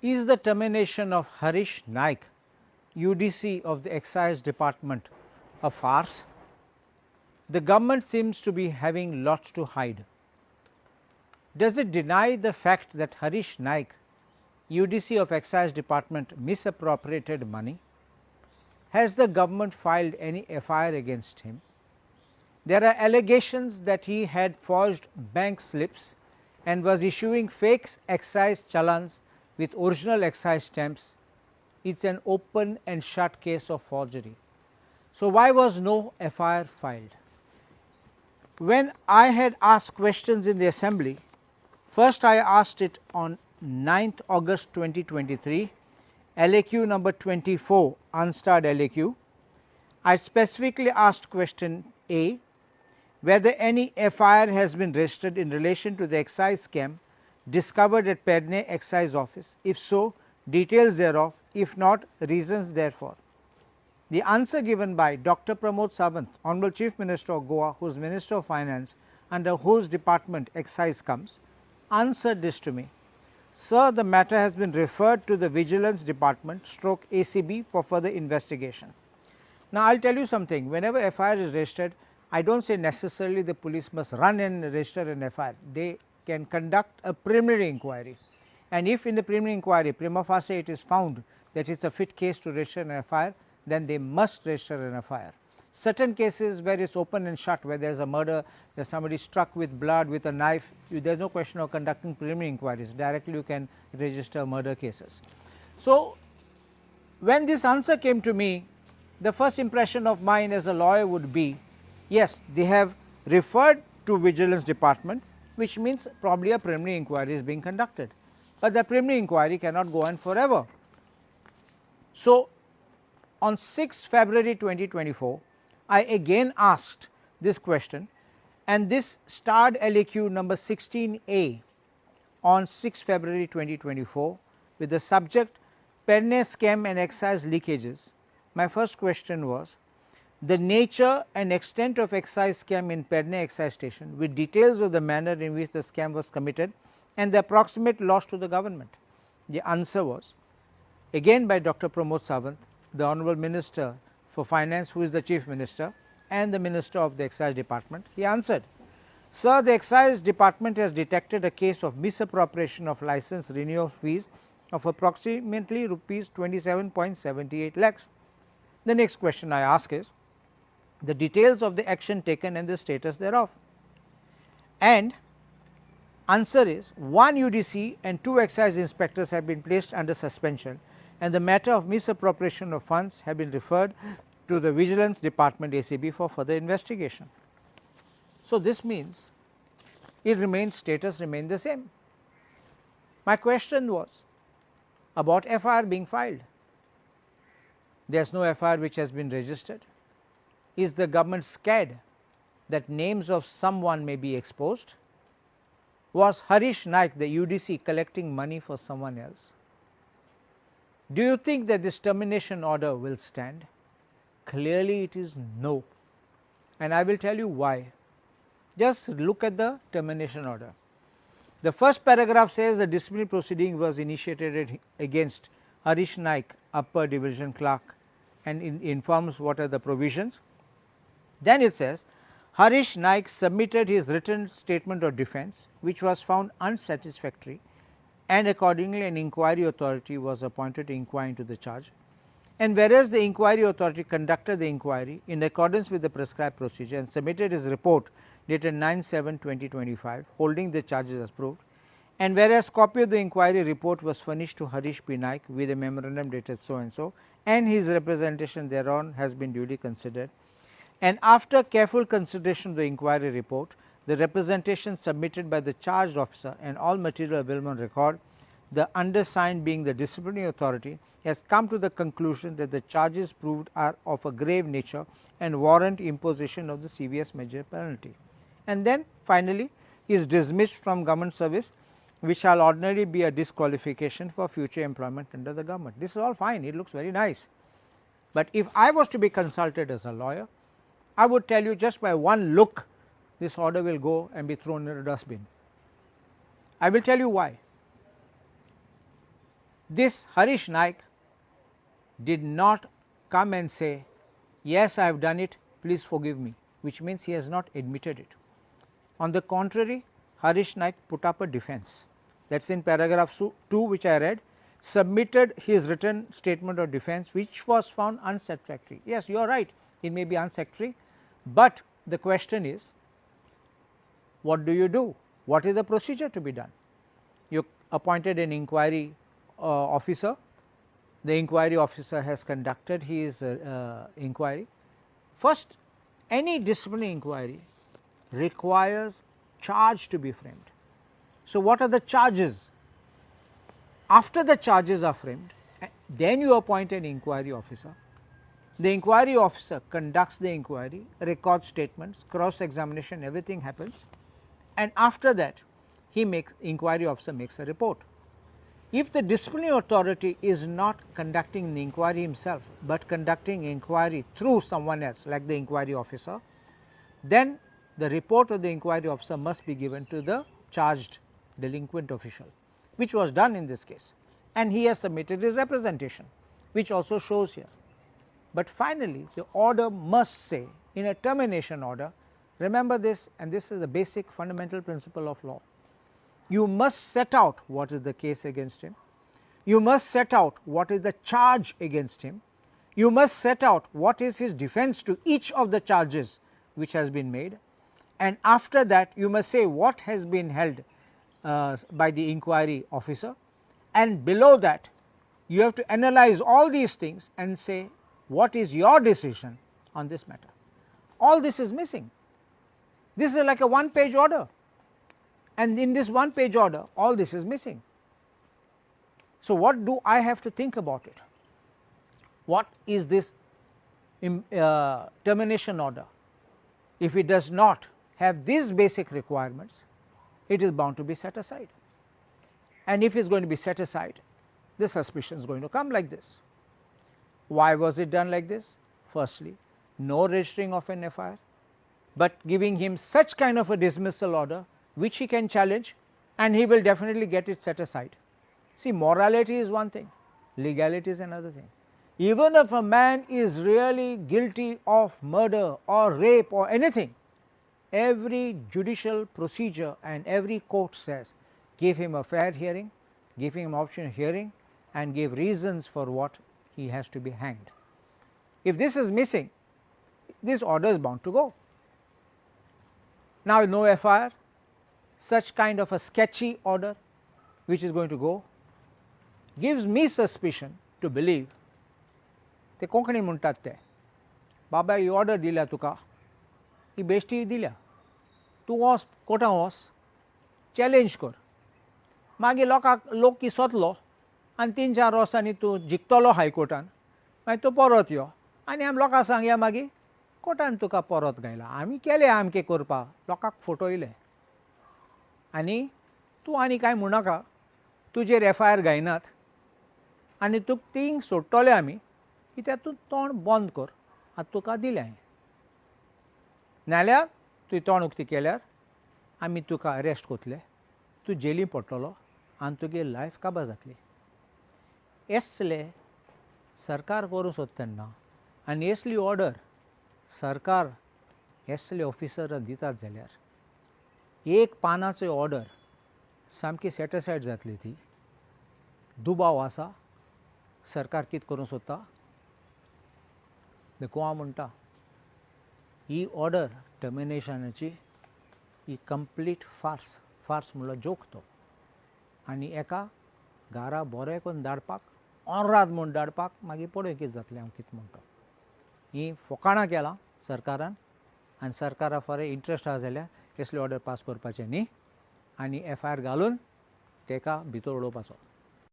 Is the termination of Harish Naik UDC of the Excise Department a farce? The government seems to be having lots to hide. Does it deny the fact that Harish Naik UDC of Excise Department misappropriated money? Has the government filed any FIR against him? There are allegations that he had forged bank slips and was issuing fake excise challans with original excise stamps. It is an open and shut case of forgery. So, why was no FIR filed? When I had asked questions in the assembly, first I asked it on 9th August 2023, LAQ number 24, unstarred LAQ. I specifically asked question A, whether any FIR has been registered in relation to the excise scam discovered at Pernem Excise office. If so, details thereof, if not, reasons therefore. The answer given by Dr. Pramod Sawant, Honorable Chief Minister of Goa, who is Minister of Finance, under whose department excise comes, answered this to me. Sir, the matter has been referred to the Vigilance Department stroke ACB for further investigation. Now, I will tell you something, whenever FIR is registered, I do not say necessarily the police must run and register an FIR. They can conduct a preliminary inquiry, and if in the preliminary inquiry prima facie it is found that it is a fit case to register an FIR, then they must register an FIR. Certain cases where it is open and shut, where there is a murder, there is somebody struck with blood with a knife, there is no question of conducting preliminary inquiries, directly you can register murder cases. So, when this answer came to me, the first impression of mine as a lawyer would be, yes, they have referred to Vigilance Department, which means probably a preliminary inquiry is being conducted, but the preliminary inquiry cannot go on forever. So, on 6th February 2024, I again asked this question, and this starred LAQ number 16A on 6th February 2024 with the subject Pernem scam and excise leakages. My first question was the nature and extent of excise scam in Pernem excise station with details of the manner in which the scam was committed and the approximate loss to the government. The answer was again by Dr. Pramod Sawant, the Honorable Minister for Finance, who is the Chief Minister, and the Minister of the Excise Department. He answered, Sir, the Excise Department has detected a case of misappropriation of license renewal fees of approximately rupees 27.78 lakhs. The next question I ask is the details of the action taken and the status thereof. And answer is 1 UDC and 2 excise inspectors have been placed under suspension, and the matter of misappropriation of funds have been referred to the Vigilance Department ACB for further investigation. So, this means it remains, status remains the same. My question was about FIR being filed. There is no FIR which has been registered. Is the government scared that names of someone may be exposed? Was Harish Naik, the UDC, collecting money for someone else? Do you think that this termination order will stand? Clearly it is no, and I will tell you why. Just look at the termination order. The first paragraph says the disciplinary proceeding was initiated against Harish Naik, upper division clerk, and informs what are the provisions. Then it says Harish Naik submitted his written statement of defence, which was found unsatisfactory, and accordingly an inquiry authority was appointed to inquire into the charge. And whereas the inquiry authority conducted the inquiry in accordance with the prescribed procedure and submitted his report dated 9/7/2025 holding the charges as proved, and whereas copy of the inquiry report was furnished to Harish P. Naik with a memorandum dated so and so, and his representation thereon has been duly considered, and after careful consideration of the inquiry report, the representation submitted by the charged officer and all material available on record, the undersigned being the disciplinary authority, has come to the conclusion that the charges proved are of a grave nature and warrant imposition of the CVS major penalty. And then finally, he is dismissed from government service, which shall ordinarily be a disqualification for future employment under the government. This is all fine, it looks very nice, but if I was to be consulted as a lawyer, I would tell you just by one look this order will go and be thrown in a dustbin. I will tell you why. This Harish Naik did not come and say, yes, I have done it, please forgive me, which means he has not admitted it. On the contrary, Harish Naik put up a defense, that is in paragraph 2 which I read, submitted his written statement of defense which was found unsatisfactory. Yes, you are right, it may be unsatisfactory, but the question is, what do you do? What is the procedure to be done? You appointed an inquiry officer, the inquiry officer has conducted his inquiry. First, any disciplinary inquiry requires charge to be framed. So, what are the charges? After the charges are framed, then you appoint an inquiry officer. The inquiry officer conducts the inquiry, records statements, cross examination, everything happens, and after that inquiry officer makes a report. If the disciplinary authority is not conducting the inquiry himself, but conducting inquiry through someone else like the inquiry officer, then the report of the inquiry officer must be given to the charged delinquent official, which was done in this case, and he has submitted his representation, which also shows here. But finally, the order must say, in a termination order, remember this, and this is a basic fundamental principle of law, you must set out what is the case against him, you must set out what is the charge against him, you must set out what is his defense to each of the charges which has been made, and after that you must say what has been held by the inquiry officer, and below that you have to analyze all these things and say what is your decision on this matter. All this is missing. This is like a one-page order, and in this one-page order all this is missing. So, what do I have to think about it? What is this termination order? If it does not have these basic requirements, it is bound to be set aside, and if it is going to be set aside, the suspicion is going to come like this. Why was it done like this? Firstly, no registering of an FIR, but giving him such kind of a dismissal order which he can challenge, and he will definitely get it set aside. See, morality is one thing, legality is another thing. Even if a man is really guilty of murder or rape or anything, every judicial procedure and every court says give him a fair hearing, give him option of hearing, and give reasons for what he has to be hanged. If this is missing, this order is bound to go. Now, no FIR, such kind of a sketchy order which is going to go gives me suspicion to believe ते कोंकणी म्हणटात ते बाबा ही order दिल्या तुका ही बेश्टी दिल्या, तूं वच कोर्टां वच चॅलेंज कर, मागीर लोक की सोतलो आनी 3-4 वर्सांनी तूं जिखतलो हायकोर्टान, मागीर तूं परत यो आनी आमी लोकांक सांगया मागीर कोर्टान तुका परत घायला, आमी केलें आमके करपाक, लोकांक फटयलें आनी तूं आनी कांय म्हणनाका, तुजेर FIR घायनात आनी तुका थिंग सोडटले आमी कित्याक तूं तोंड बंद कर, आतां तुका दिलें हांवें, नाल्यार तुवें तोंड उक्ती केल्यार आमी तुका अरेस्ट कोतले, तूं जेलीं पडटलो आनी तुगे लायफ काबार जातली. असले सरकार करूं सोदतना आनी असली ऑर्डर सरकार असले ऑफिसर दितात जाल्यार एक पानाचो ऑर्डर सामकी सॅटिस्फायड जातली. ती दुबाव आसा, सरकार कितें करूं सोदता, देखून हांव म्हणटा ही ऑर्डर टर्मिनेशनाची ही कंप्लीट फार्स, फार्स म्हणल्यार जोक तो, आनी एका घरा बरें करून धाडपाक ऑनराद म्हूण धाडपाक मागीर पळय कितें जातलें हांव कितें म्हणटा. ही फकाणां केलां सरकारान, आनी सरकारा फरें इंट्रस्ट आसा जाल्यार असली ऑर्डर पास करपाचें न्ही आनी FIR घालून ताका भितर उडोवपाचो.